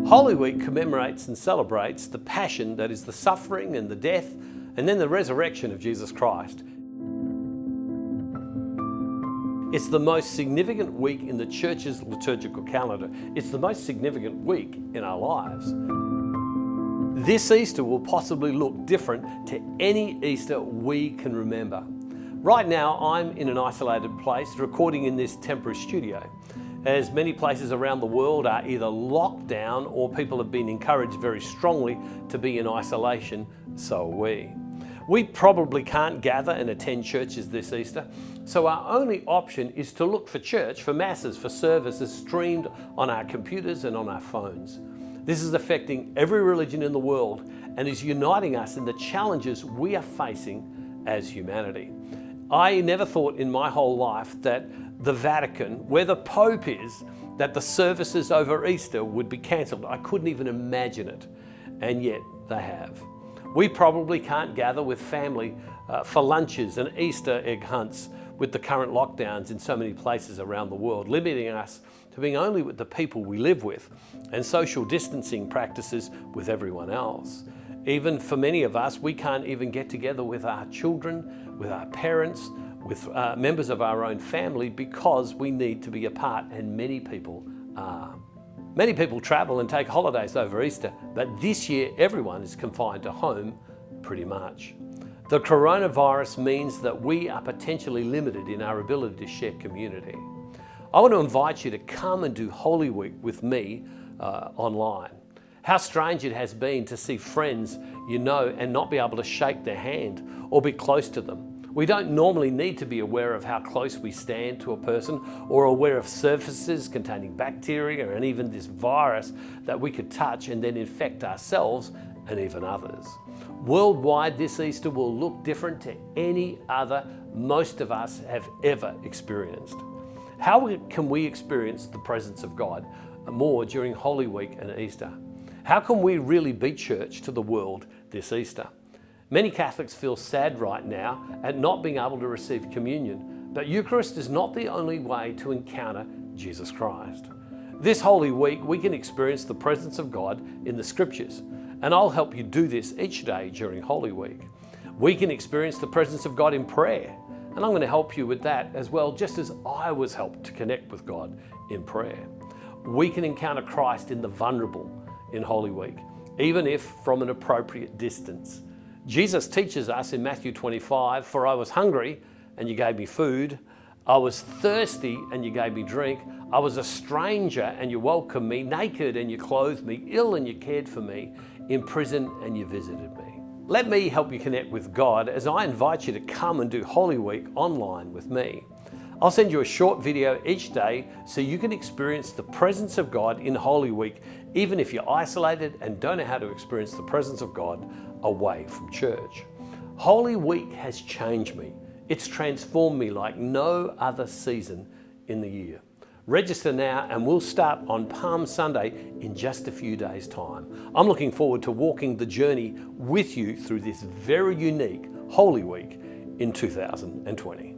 Holy Week commemorates and celebrates the passion that is the suffering and the death and then the resurrection of Jesus Christ. It's the most significant week in the church's liturgical calendar. It's the most significant week in our lives. This Easter will possibly look different to any Easter we can remember. Right now, I'm in an isolated place recording in this temporary studio, as many places around the world are either locked down or people have been encouraged very strongly to be in isolation. So are we. We probably can't gather and attend churches this Easter, so our only option is to look for church, for masses, for services streamed on our computers and on our phones. This is affecting every religion in the world and is uniting us in the challenges we are facing as humanity. I never thought in my whole life that the Vatican, where the Pope is, that the services over Easter would be cancelled. I couldn't even imagine it, and yet they have. We probably can't gather with family for lunches and Easter egg hunts with the current lockdowns in so many places around the world, limiting us to being only with the people we live with and social distancing practices with everyone else. Even for many of us, we can't even get together with our children, with our parents, with members of our own family because we need to be apart, and many people are. Many people travel and take holidays over Easter, but this year everyone is confined to home pretty much. The coronavirus means that we are potentially limited in our ability to share community. I want to invite you to come and do Holy Week with me online. How strange it has been to see friends you know and not be able to shake their hand or be close to them. We don't normally need to be aware of how close we stand to a person or aware of surfaces containing bacteria and even this virus that we could touch and then infect ourselves and even others. Worldwide, this Easter will look different to any other most of us have ever experienced. How can we experience the presence of God more during Holy Week and Easter? How can we really be church to the world this Easter? Many Catholics feel sad right now at not being able to receive communion, but Eucharist is not the only way to encounter Jesus Christ. This Holy Week, we can experience the presence of God in the Scriptures, and I'll help you do this each day during Holy Week. We can experience the presence of God in prayer, and I'm going to help you with that as well, just as I was helped to connect with God in prayer. We can encounter Christ in the vulnerable in Holy Week, even if from an appropriate distance. Jesus teaches us in Matthew 25, "For I was hungry and you gave me food. I was thirsty and you gave me drink. I was a stranger and you welcomed me, naked and you clothed me, ill and you cared for me, in prison and you visited me." Let me help you connect with God as I invite you to come and do Holy Week online with me. I'll send you a short video each day so you can experience the presence of God in Holy Week, even if you're isolated and don't know how to experience the presence of God away from church. Holy Week has changed me. It's transformed me like no other season in the year. Register now and we'll start on Palm Sunday in just a few days' time. I'm looking forward to walking the journey with you through this very unique Holy Week in 2020.